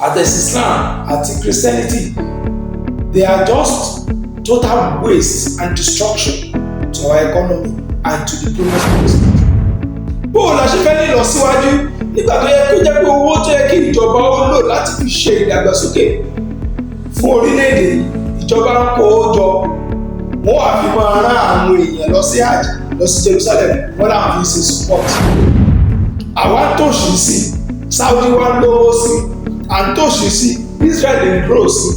àtẹ̀sí Islam àti Christianity, they are just total waste and destruction to our economy and to the progress of this country. Bó o la ṣe fẹ́ ní ìlọsíwájú nígbà tó yẹ kó jẹ́ pé owó tó yẹ kí ìjọba ó lò láti fi ṣe ìdàgbàsókè fún orílẹ̀-èdè ìjọba ń kó o jọ, wọ́n wá fi máa rán àwọn èèyàn lọ sí Hajj, lọ sí Jerusalem, wọ́n làwọn fi ṣe support. Àwa tòṣì sí, Saudi wa lówó sí, à ń tòṣì sí, Israel ń grow sí.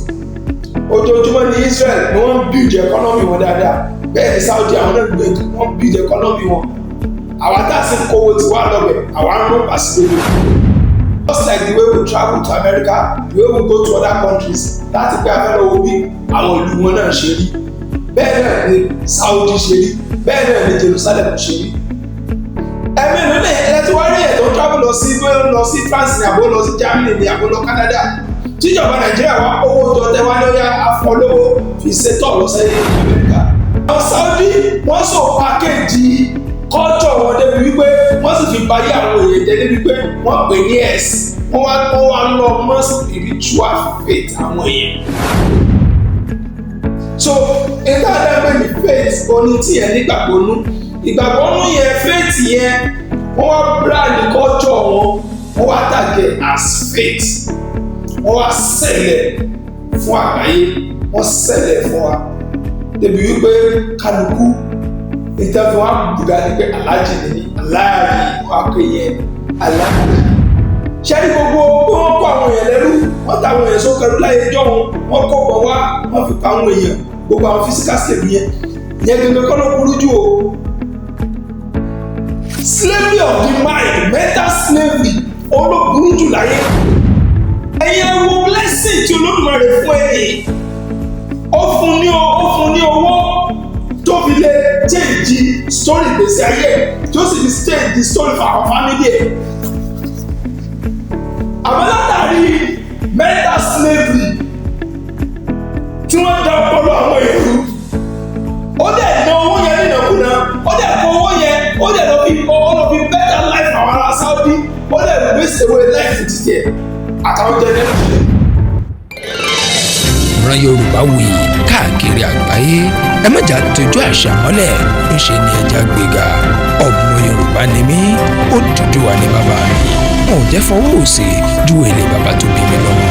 Ojoojúmọ́ ní Israel ni wọ́n build economy wọn dáadáa, bẹ́ẹ̀ ni Saudi àwọn náà wọ́n build economy wọn. Àwa tá a sì ń kówó tí wá lọ́bẹ̀, àwa ń rún pàṣípò. Just like the way we travel to America, the way we go to other countries, láti pé afẹ́lẹ́ wo bí àwọn ìlú wọn náà ṣe rí. Bẹ́ẹ̀ náà ni Saudi ṣe rí, bẹ́ẹ̀ náà ni Jerusalem ṣe rí. Ẹ̀mí ìlú ní ẹ̀ẹ́dẹ́ tí wọ́n rí ẹ̀ tó travel lọ sí bóyá lọ sí France ní àbó lọ sí Germany ní àbó lọ Canada. Tíjọba Nàìjíríà wá owó tó tẹ́ wá lórí afọlówó fi ṣètò lọ́sẹ̀ ní Amẹ́ríkà. Àwọn Saudi wọ́n sọ pàkéjì culture wọn débi wípé wọ́n sì fi báyé àwọn èèyàn jẹ́ débi pé wọ́n pè ní ẹ̀sìn, wọ́n wá lọ mọ́ spiritual faith àwọn èèyàn. So ìgbà dẹ́gbẹ́ ní faith oní tiẹ̀ nígbàgbọ́nú, ìgbàgbọ́nú yẹn faith yẹn wọ́n wá brand culture wọn, wọ́n wá tàgẹ̀ as faith, wọ́n wá sẹ̀lẹ̀ fún àgbáyé, wọ́n sẹ̀lẹ̀ fún wa débi wípé kálukú ìtẹ́fẹ́ wa bùgá ní pé aláàjì ní aláàjì wà pé yẹn aláàjì. Ṣẹ́rí gbogbo pé wọ́n kó àwọn èèyàn lẹ́rú, wọ́n ta àwọn èèyàn sókèrú láyé jọ́ wọn kó bọ̀ wá, wọ́n fi pa àwọn èèyàn, gbogbo àwọn physical state yẹn gẹ́gẹ́ kọ́ ló burú jù o. Slavery of the mind, mental slavery, òun ló burú jù láyé. Ẹ̀yin ẹ wo blessing tí Olódùmarè fún ẹ̀yìn, ó fún ní owó tó fi lè change story gbèsè ayé, tó sì fi change the story for our family ẹ̀. Àmọ́ látàrí mental slavery tí wọ́n dá ọpọlọ àwọn èrú, ó dẹ̀ ná owó yẹn nínàkúnà, ó dẹ̀ kó owó yẹn, ó dẹ̀ lọ fi better life àwọn ará Saudi, ó dẹ̀ waste away life títí ẹ̀ àtàwọn jẹ́ nẹ́ẹ̀kì. Ìran Yorùbá wuyì káàkiri àgbáyé, ẹ má jà tójú àṣà mọ́lẹ̀, ń ṣe ni ẹja gbéga. Ọmọ Yorùbá ni mí, Odùduwà ni bàbá mi, wọn ò jẹ́ fọwọ́ òsì ju èlé bàbá tó bí mi lọ́wọ́.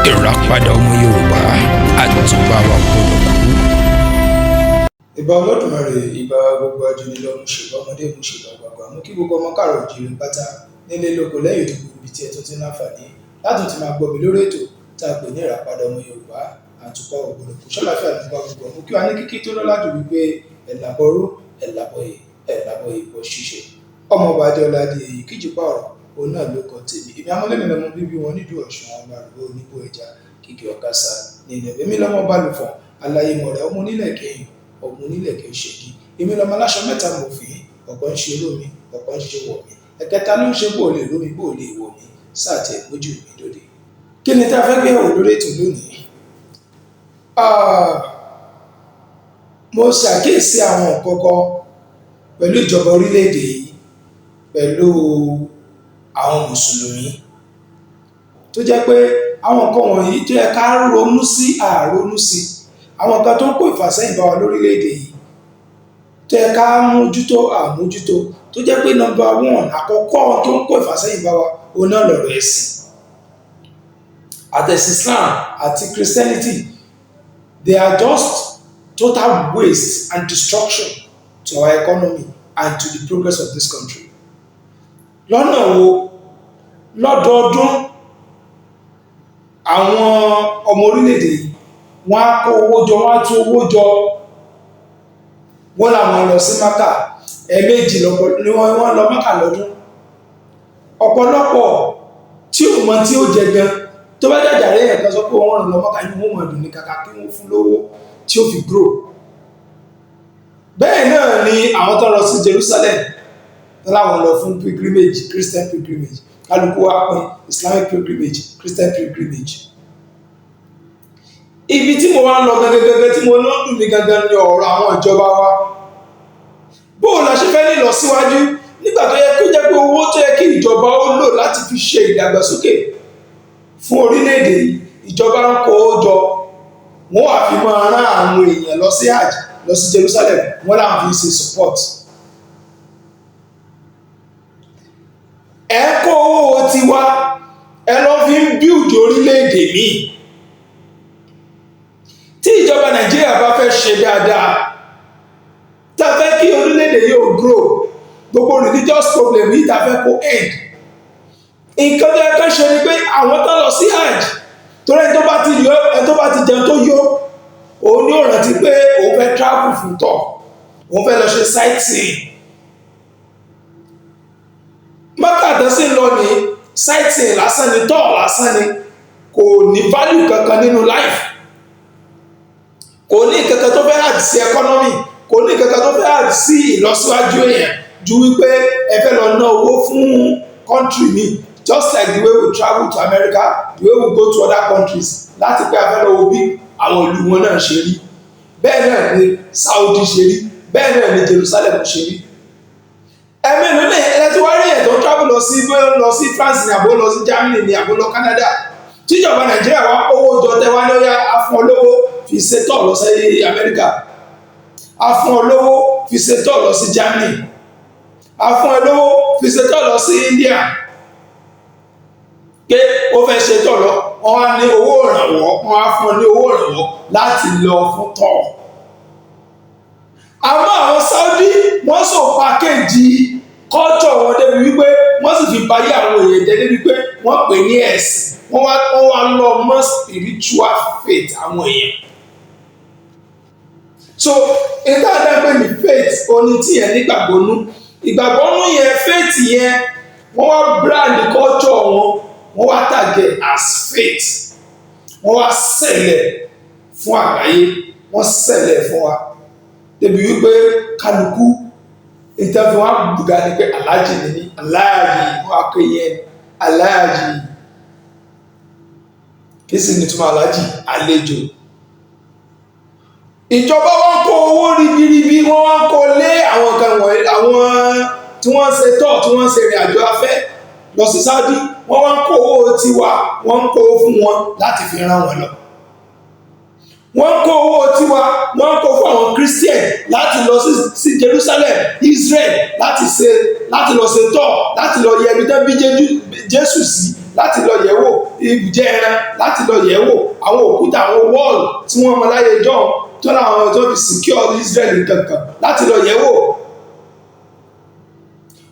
Ìràpadà ọmọ Yorùbá àtúbà wa gbọdọ̀ kú. Ìbà Olódùmarè, ìbà gbogbo ajúnilọ́, mo ṣèbà ọmọdé, mo ṣèbà àgbààgbà, mo kí gbogbo ọmọ káàrọ̀ oòjíire pátá nílé lóko lẹ́yìn tó gbogbo ibi tí ẹ tó ti ń láǹfààní láti ti máa gbọ́ mi lórí ètò tá a pè ní Ìràpadà ọmọ Yorùbá àtúbà wa gbọdọ̀ kú. Ṣọ́láfíà nípa gbogbo ọmọ kí wàá ní kíkí tó lọ́lá jù wípé ẹ̀làbọ̀rú ẹ̀làbọ̀yè bọ̀ ṣíṣe. Ọmọọba Adéọlá Adéyẹyè Kíjìpá ọ̀rọ̀ òun náà ló kọ tèmi. Èmi amọ́lẹ́ni lọmọ bíbí wọn nídìí Ọ̀ṣun, àwọn àrùbọ̀ oníbò ẹja kìkì ọ̀kasà nínú èmi lọ́mọ Balùfọ̀n aláyémọ̀rẹ́ ọmọ onílẹ̀ kẹyìn ọmọ onílẹ̀ kẹ ṣèdí. Èmi lọ́mọ aláṣọ mẹ́ta mòfin, ọ̀kan ń ṣe lómi, ọ̀kan ń ṣe wọ̀ mí, ẹ̀kẹta ló ń ṣe bó lè lómi bó lè wọ̀ mí, sáà tí ẹ̀ mójú mi dòde. Kí ni tá a fẹ́ gbé wò lórí ètò lónìí? Mo ṣàkíyèsí àwọn nǹkan kan pẹ̀lú ìjọba orílẹ̀-èdè yìí, pẹ̀lú àwọn mùsùlùmí, tó jẹ́ pé àwọn nǹkan wọ̀nyí tó yẹ ká ronú sí àrónú sí, àwọn nǹkan tó ń kó ìfàsẹ́yìn bá wa lórílẹ̀-èdè yìí tó yẹ ká mójútó àmójútó, tó jẹ́ pé number one àkọ́kọ́ tó ń kó ìfàsẹ́yìn bá wa òun náà lọ̀rọ̀ ẹ̀sìn. Àtẹ̀sí Islam àti Christianity, they are just total waste and destruction to our economy and to the progress of this country. Lọ́nà wo lọ́dọọdún àwọn ọmọ orílẹ̀-èdè yìí wọ́n á kó owó jọ, wọ́n á tún owó jọ, wọ́n làwọn lọ sí Mákà, ẹ̀ẹ̀mejì ni wọ́n lọ Mákà lọ́dún. Ọ̀pọ̀lọpọ̀ tí ò mọ tí ó jẹ gan, tó bá jàjà rẹ̀ yẹn kan sọ pé wọ́n lọ Mákà ní wọ́n mọ̀ dùn ní kàkà kí wọ́n fún lówó tí ó fi grow. Bẹ́ẹ̀ náà ni àwọn tó lọ sí Jerusalem láwọn lọ fún pilgrimage, Christian pilgrimage, kálukú wá pín Islamic pilgrimage, Christian pilgrimage. Ibi tí mo wá ń lọ gẹ́gẹ́gẹ́gẹ́ tí mo lọ dùn mí gangan ní ọ̀rọ̀ àwọn ìjọba wa. Bó o la ṣe fẹ́ ní ìlọsíwájú nígbà tó yẹ kó jẹ́ pé owó tó yẹ kí ìjọba ó lò láti fi ṣe ìdàgbàsókè fún orílẹ̀-èdè yìí, ìjọba ń kó o jọ, wọ́n wá fi máa rán àwọn èèyàn lọ sí hajj, lọ sí Jerusalem, wọ́n láwọn fi ṣe support. ẹ kó owó tiwa, ẹ lọ fi ń build orílẹ̀-èdè míì. tí ìjọba Nàìjíríà bá fẹ́ ṣe dáadáa, tá a fẹ́ kí orílẹ̀-èdè yóò grow, gbogbo religious problem yìí tá a fẹ́ kó end, nǹkan tó yẹ ká ṣe ni pé àwọn tó lọ sí hajj, torí ẹni tó bá ti jẹun tó yó, òun ní ó rántí pé òun fẹ́ travel fún tọ̀, òun fẹ́ lọ ṣe sightseeing. mọ́kàtà sí lọ ní sightseeing lásán ni, tọ̀ lásán ni, kò ní value kankan nínú life, kò ní kankan tó fẹ́ add sí economy, kò ní kankan tó fẹ́ add sí ìlọsíwájú èèyàn ju wípé ẹ fẹ́ lọ ná owó fún country mi, just like the way we travel to America, the way we go to other countries, láti pé a fẹ́ lọ wo bí àwọn ìlú wọn náà ṣe rí. bẹ́ẹ̀ náà ni Saudi ṣe rí, bẹ́ẹ̀ náà ni Jerusalem ṣe rí. ẹ̀mẹ́nu ní ẹ ti wá rí ẹ̀ tó travel lọ sí France ní àbó lọ sí Germany ní àbó lọ Canada, tíjọba Nàìjíríà wá owó jọ tẹ wá lóyá afún olówó fi ṣètò lọ sí America, afún olówó fi ṣètò lọ sí Germany, afún olówó fi ṣètò lọ sí India, pé ó fẹ́ ṣètò lọ, wọ́n wá ní owó ìrànwọ́, wọ́n á fún ní owó ìrànwọ́ láti lọ fún tọ̀. àmọ́ àwọn Saudi wọ́n sọ pàkéjì culture wọn débi wípé wọ́n sì fi báyé àwọn èèyàn jẹ́ débi pé wọ́n pè ní ẹ̀sìn, wọ́n wá lọ mọ́ spiritual faith àwọn èèyàn. so ìdáadáa ní faith oní tí yẹn nígbàgbọ́nú, ìgbàgbọ́nú yẹn, faith yẹn, wọ́n wá brand culture wọn, wọ́n wá tàgẹ̀ as faith, wọ́n wá sẹ̀lẹ̀ fún àgbáyé, wọ́n sẹ̀lẹ̀ fún wa débi wípé kálukú ìtẹ́fún wa bùgá ni pé aláàjì nìyí, aláàjì wọ́n á pè yẹn aláàjì. kí sì ní túmọ̀ aláàjì? àlejò. ìjọba wọn kó owó ribiribi, wọ́n wá kó lé àwọn kan wọ̀nyí, àwọn tí wọ́n ṣe tọ̀, tí wọ́n ṣe ìrìn àjò afẹ́ lọ sí Saudi, wọ́n wá kó owó tiwa, wọ́n kó fún wọn láti fi rán wọn lọ. wọ́n kó owó tiwa, wọ́n kó fún àwọn Christian láti lọ sí Jerusalem, Israel, láti lọ ṣe tọ̀, láti lọ yẹ ibi tán bí Jésù sí, láti lọ yẹ̀ wò ibùjẹ ẹran, láti lọ yẹ̀ wò àwọn òkúta, àwọn wall tí wọ́n mọ láyé John tó láwọn tó fi secure Israel kankan, láti lọ yẹ̀ wò.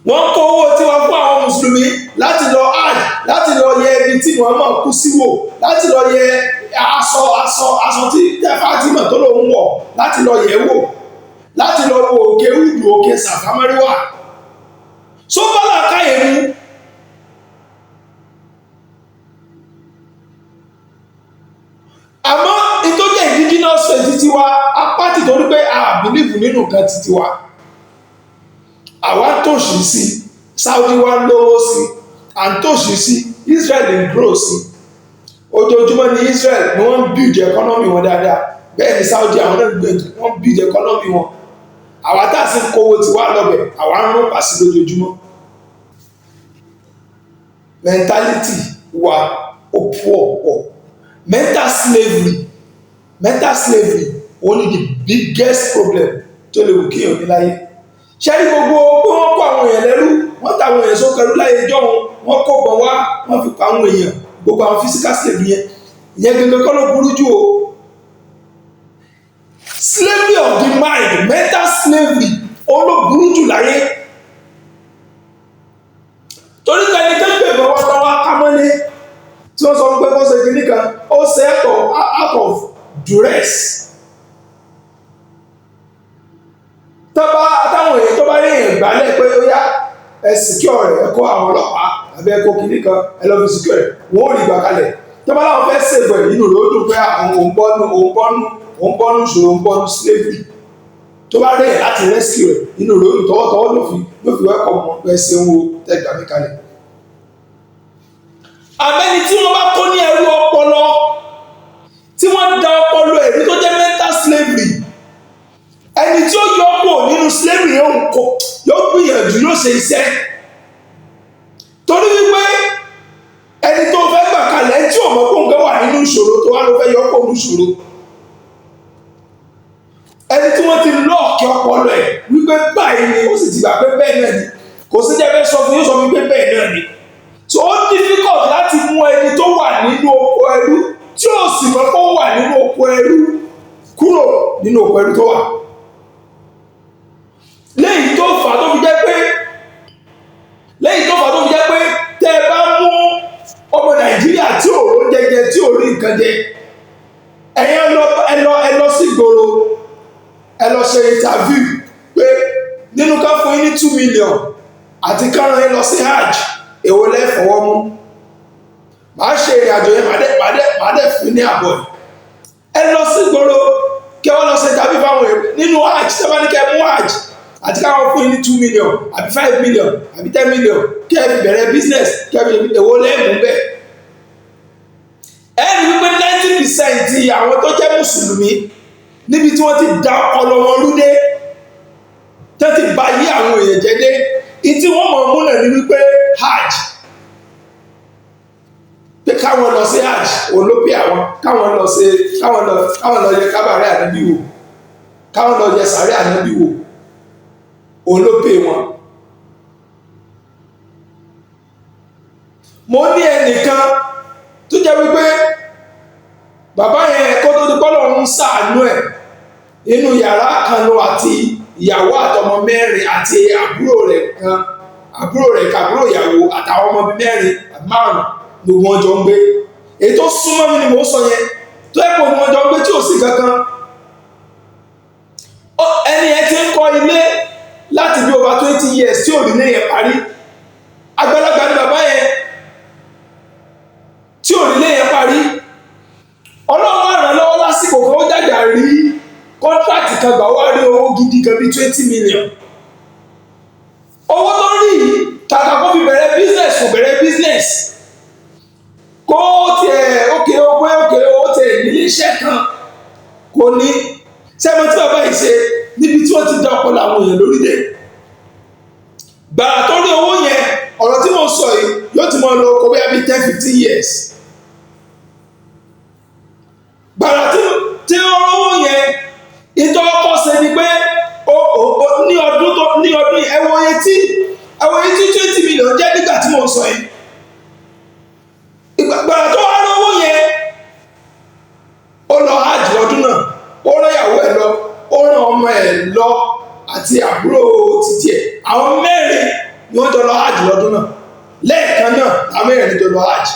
wọ́n kó owó tiwa fún àwọn mùsùlùmí láti lọ hajj, láti lọ yẹ ibi tí Muhammad kú sí wò, láti lọ yẹ aṣọ tí Fatima tó lòun wọ̀, láti lọ yẹ̀ wò, láti lọ wo òkè Udu, òkè Sàfámẹ́ríwà. sọ́bàlà káyé mú. àmọ́ ìtọ́jẹ́ indigenous faith titiwa apá ti torí pé a believe nínú nǹkan titiwa, àwa tòṣì sí, Saudi wa lówó sí, à ń tòṣì sí, Israel ń grow sí. ojoojúmọ́ ní Israel ni wọ́n ń build economy wọn dáadáa, bẹ́ẹ̀ ni Saudi àwọn náà wọ́n build economy wọn. àwa tá a sì ń kówó tiwa lọ́bẹ̀, àwa ń rún pàṣẹ lójoojúmọ́. mentality wa ó pọ̀. mental slavery only the biggest problem tó lè wù kí èèyàn ní láyé. ṣé ní gbogbo pé wọ́n kó àwọn èèyàn lẹ́rú, wọ́n ta àwọn èèyàn sókèrú láyé jọ́ wọn kó bọ̀ wá, wọ́n fi pa àwọn èèyàn, gbogbo àwọn physical slave yẹn gẹ́gẹ́ kọ́ ló burú jù o. slavery of the mind, mental slavery òun ló burú jù láyé. torí ká ẹni tó ń gbé ìbọn wọn lọ́wọ́ kámọ́lé tí wọ́n sọ pé kó ṣe kìíní kan, ó ṣe out of duress. táwọn èèyàn tó bá rí èèyàn gbálẹ̀ pé ó yá ẹ secure rẹ̀, ẹ kó àwọn ọlọ́pàá àbẹ́ ẹ kó kìíní kan, ẹ lọ́ fi secure rẹ̀, wọ́n ò rí ìgbà kalẹ̀. tó bá láwọn fẹ́ save ẹ̀ nínú rẹ̀ ó dùn pé òun bọ́nú ṣòro, òun bọ́nú slavery. tó bá rí ẹ̀ láti rescue rẹ̀ nínú rẹ̀ ó dùn, tọwọ́tọwọ́ ló fi welcome wọn pé ṣe ń wo tẹ́gbà mí kalẹ̀. àmẹ́ni tí wọ́n bá kó ní ẹrú ọpọlọ, tí wọ́n da ọpọlọ ẹ̀rí tó jẹ́ mental slavery, ẹni tí ó yọ ọ̀pọ̀ nínú slavery yóò gbìyànjú, yóò ṣe iṣẹ́. torí wípé ẹni tó fẹ́ gbà kalẹ̀ tí ò mọ̀ kó nǹkan wà nínú ìṣòro tó wá ló fẹ́ yọ kó nínú ìṣòro, ẹni tí wọ́n ti lọ́ọ̀kì ọpọlọ ẹ̀ wípé báyìí ni ó sì ti gbà pé bẹ́ẹ̀ náà ni, kò sí jẹ́ fẹ́ sọ fún yóò sọ fún pé bẹ́ẹ̀ náà ni. So ó difficult láti mú ẹni tó wà nínú oko ẹrú tí ó sì mọ̀ kó wà nínú oko ẹrú kúrò nínú oko ẹrú tó wà. Léyìí tó fà tó fi jẹ́ pé tẹ́ ẹ bá mú ọmọ Nàìjíríà tí ò ró jẹjẹ tí ò rí nǹkan jẹ, ẹ̀yin ẹ lọ sí ìgboro, ẹ lọ ṣe interview pé nínú ká fún yín ní 2 million àti kárán yín lọ sí hajj, èwo lẹ́ fọwọ́ mú. Màá ṣe ìrìnàjò yẹn, màá dẹ̀ fún ní àbọ̀ ẹ̀. Ẹ lọ sí ìgboro kí wọ́n lọ ṣe interview fáwọn èrò nínú hajj, tẹ́ bá ní kẹ́ mú hajj àti káwọn fún yín ní 2 million àbí 5 million àbí 10 million kí ẹ fi bẹ̀rẹ̀ business, kí ẹ fi èwo lẹ́ mú bẹ́ẹ̀. Ẹ rí wípé 90% ti àwọn tó jẹ́ mùsùlùmí níbi tí wọ́n ti da ọpọlọ wọn rú dé, tẹ́ ti bà yí àwọn èèyàn jẹ́ dé, ìtí wọ́n mọ̀ múlẹ̀ ní wípé hajj, pé káwọn lọ sí hajj olópè àwọn, káwọn lọ yẹ kábàárẹ̀ ànábì wò, káwọn lọ yẹ sàárẹ̀ ànábì wò, olópè wọn. Mo ní ẹnìkan tó jẹ́ wípé bàbá yẹn kó tó di pọ́lọ̀ ń ṣàánú ẹ̀, inú yàrá kan ló àti ìyàwó àtọmọ mẹ́rin àti àbúrò rẹ̀ kàbúrò ìyàwó àtàwọn ọmọ mẹ́rin márùn gbogbo wọn jọ ń gbé. Èyí tó súnmọ́ mi ni mo sọ yẹn, tó ẹ̀pọ̀ ni wọ́n jọ ń gbé tí ò sí kankan. Ẹni yẹn ti ń kọ́ ilé láti bí over 20 years tí ò rí ní yẹn parí. Àgbàlagbà ni bàbá yẹn tí ò rí ní yẹn parí. Ọlọ́run wá ràn lọ́wọ́ lásìkò kan, ó jàjà rí kọ́ńtrákì kan gbà, wá rí owó gidi kan bí 20 million. Owó tó rí kàkà kó fi bẹ̀rẹ̀ business, kò bẹ̀rẹ̀ business. Kó tiẹ̀ òkè owó tiẹ̀ nílé iṣẹ́ kan kò ní. Sẹ́mi tí bàbá yìí ṣe níbi tí wọ́n ti dá ọpọlọ àwọn èèyàn lórílẹ̀. Gbàrà tó rí owó yẹn, ọ̀rọ̀ tí mo sọ yìí yóò ti mọ lọ kó bóyá bí 10-15 years. Gbàrà tí ó rówó yẹn, ìtọ́ ọkọ̀ ṣe ni pé ní ọdún ẹwọ yẹn tí 20 million jẹ́ nígbà tí mo sọ yìí. Gbàrà tó wá rówó yẹn, ó lọ hajj lọ́dún náà, ó rán ìyàwó ẹ̀ lọ, ó rán ọmọ ẹ̀ lọ àti àbúrò títí ẹ̀. Àwọn mẹ́rin ni wọ́n jọ lọ hajj lọ́dún náà. Lẹ́ẹ̀kan náà àwọn mẹ́rin jọ lọ hajj.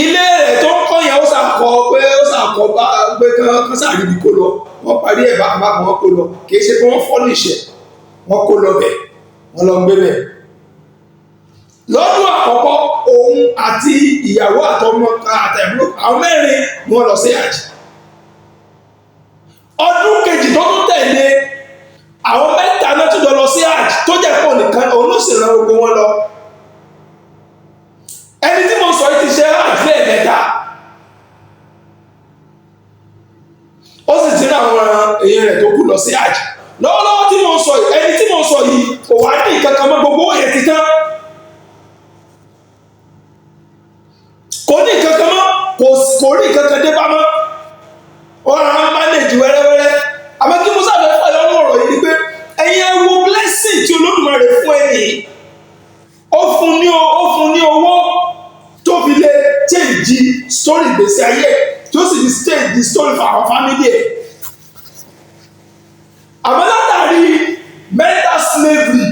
Ilé rẹ̀ tó ń kọ́ yẹn ó sàkọ́ bá gbé kan sàríbi kó lọ. Wọ́n parí ẹ̀ bákan wọn kó lọ. Kì í ṣe pé wọ́n fọ́nìṣẹ̀, wọ́n kó lọ bẹ̀, wọ́n lọ gbé bẹ̀. Lọ́dún àkọ́kọ́, òun àti ìyàwó àtọmọ àtẹ̀bùrò àwọn mẹ́rin ni wọ́n lọ sí hajj. Ọdún kejì tó tún tẹ̀lé, àwọn mẹ́ta náà tún jọ lọ sí hajj, tó jẹ́ pọ̀ nìkan òun ló sì rán gbogbo wọn lọ. Ẹni tí mo sọ yìí ti ṣe hajj lẹ́ẹ̀mẹ́ta, ó sì ti rán àwọn èèyàn rẹ̀ tó kù lọ sí hajj. Lọ́wọ́lọ́wọ́ tí mo sọ yìí, ẹni tí mo sọ yìí kò wá ní ìkankan mọ́, gbogbo òye ti tán. Kò ní ìkankan mọ́, kò rí ìkankan dé bá mọ́. Wọ́n rán manage wẹ́rẹ́wẹ́rẹ́. Àmọ́ kí Musa fẹ́ fà lọ́wọ́ ọ̀rọ̀ yìí ni pé ẹ̀yin ẹ wo blessing tí Olódùmarè fún ẹni. Ó fún ní owó tó fi lè change story ìgbésí ayé, tó sì fi change the story for our family ẹ̀. Àmọ́ látàrí mental slavery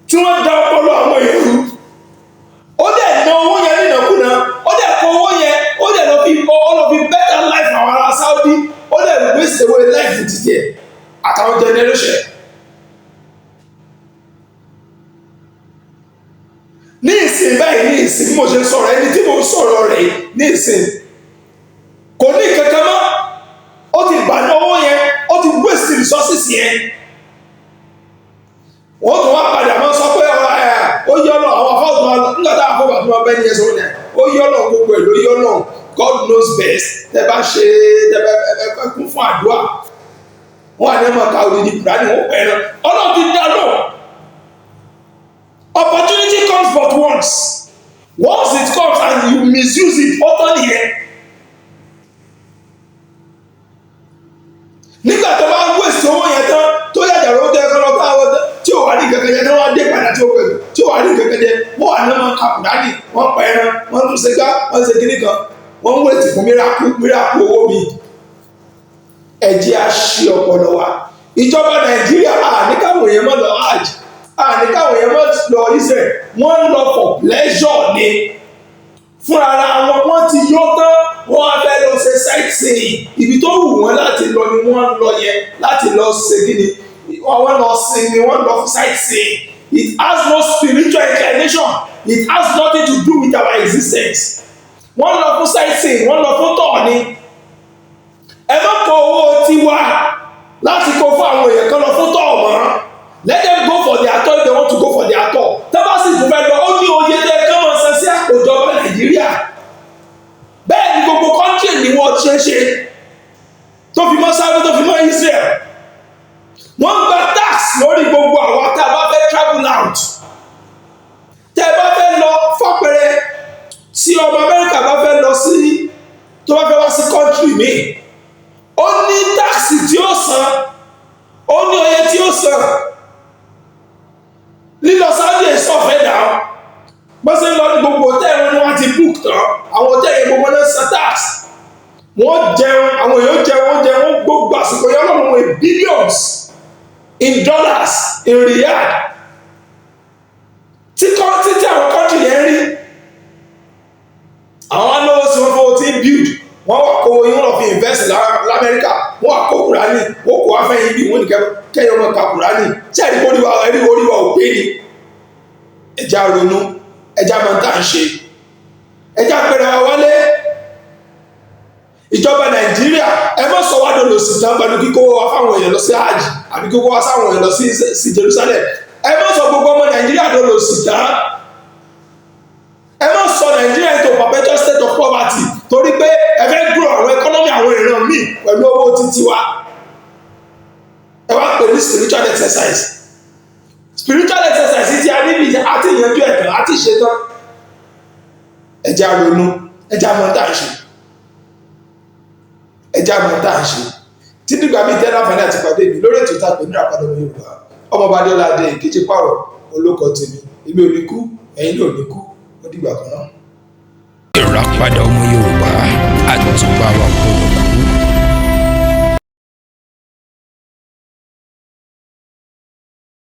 tí wọ́n dá ọpọlọ àwọn èèyàn rú, ó dẹ̀ ná owó yẹn nínàkúnà, ó dẹ̀ kó owó yẹn, ó dẹ̀ lọ fi better life àwọn ará Saudi, ó dẹ̀ waste away life títí ẹ̀ àtàwọn generation. Ní ìsìn báyìí, ní ìsìn bí mo ṣe sọ̀rọ̀, ẹni tí mo sọ̀rọ̀ rẹ̀ ní ìsìn kò ní kankan mọ́, ó ti gbàdá owó yẹn, ó ti waste resources yẹn. Wọ́n tún wá padà máa sọ pé ó yọ lọ àwọn afọ́tún wa nígbà tá àfọ́bà tó máa bẹ́ ní ẹsẹ̀ òní ẹ̀, ó yọ lọ gbogbo ẹ̀ ló yọ lọ. God knows best. Tẹ́ bá ṣe tẹ́ kún fún àdúrà, wọ́n á ní ẹ̀mọ́ ká odidi Kùránì wọ́n pẹ̀ náà. Ọlọ́run ti dá lọ. Opportunity comes but once. once it comes and you misuse it ó tán nìyẹn. nígbà tó bá waste owó yẹn tán tó yàjà ló tẹ ẹ̀kọ́ lọ́kọ́ àwọn tí ò wá ní kankan yẹn tí wọ́n á dé padà tí ò wá ní kankan yẹn wọ́n wà ní wọn kàkùdánì wọ́n pa ẹran wọ́n tún ṣe gbá wọ́n ṣe kíní kan wọ́n ń wéètì fún mìíràkú owó mi. ẹ jẹ́ á ṣí ọpọlọ wa. ìjọba nàìjíríà ní káwọn èèyàn mọ́ lọ hajj ní káwọn èèyàn mọ́ lọ Israel wọ́n ń lọ for pleasure ni fúnra ara wọ́n ti yó tán wọ́n á fẹ́ lọ ṣe sightseeing ibi tó wù wọ́n láti lọ ni wọ́n lọ yẹn láti lọ ṣe kíni wọ́n lọ sinmi wọ́n lọ sightseeing. It has no spiritual inclination. It has nothing to do with our existence. Wọ́n lọ fún sightseeing wọ́n lọ fún tọ̀ ni. ẹ má kó owó tiwa láti kó fún àwọn èèyàn kan lọ fún tọ̀ mọ́. Let them go for their tour if they want to go for their tour. Tábàsì tó fẹ́ lọ ó ní oye tẹ́ kí wọ́n san sí àkójọba Nàìjíríà. Bẹ́ẹ̀ ni gbogbo country ni wọ́n ṣe tó fi mọ́ Saudi tó fi mọ́ Israel. Wọ́n gba tax lórí gbogbo àwọn tá a bá fẹ́ travel out. Tẹ́ ẹ bá fẹ́ lọ fọ́pẹ̀rẹ̀ tí ọmọ Amẹ́ríkà bá fẹ́ lọ sí tó bá fẹ́ wá sí country mi. Ó ní tax tí ó san, ó ní oye tí ó san. Lílọ Saudi sọ̀fẹ́ dà ó. Bó ṣe ń lọ ní gbogbo hòtẹ́ẹ̀lì ni wọ́n ti book tán. Àwọn hòtẹ́ẹ̀lì gbogbo náà san tax. Wọ́n jẹun, àwọn èèyàn jẹun, wọ́n gbogbo àsìkò yẹn lọ́nà wọn billions in dollars in Riyadh. Tí àwọn country yẹn rí. Àwọn alówó sí wọn fowó tí ń build. Wọ́n wà kó yín lọ fi invest l'Amẹ́ríkà. Wọ́n wà kó Kùránì. Wọ́n kó afẹ́yìn bí wọ́n ní kẹ́yìn ọmọ ka Kùránì. Ṣé ẹ̀rí orí wa ò pé ni? Ẹja ronú, ẹja máa ń tà ń ṣe. Ẹja pẹ̀rẹ̀ wa wálé. Ìjọba Nàìjíríà ẹ má sọ wá dolo sí tán pẹ̀lú kíkó wa fáwọn èèyàn lọ sí hajj àbí kíkó wa sáwọn èèyàn lọ sí Jerusalem. Ẹ má sọ gbogbo ọmọ Nàìjíríà dolo sí tán. Ẹ má sọ Nàìjíríà into perpetual state of poverty torí pé ẹ fẹ́ grow àwọn economy àwọn ìran míì pẹ̀lú owó títí wa. Ẹ wá pè ní spiritual exercise. Spiritual exercise ti a níbi àti ìyanjú ẹ̀tàn àti ìṣetán. Ẹja ronú, ẹja mọ̀ tá à ń ṣe. Ẹja mọ̀ tá à ń ṣe. Tí nígbà míì tẹ́lá fẹ́lẹ́ àti pàdé mi lórí ètò ìtàpé ní àpàdé ọmọ Yorùbá. Ọmọọba Adéọládé Ìkejì Pààrọ̀ olóko tèmi. Èmi ò ní kú, ẹ̀yin náà ò ní kú. Ó dìgbà kan náà. Ìràpadà ọmọ Yorùbá àtúbà wa kúrò.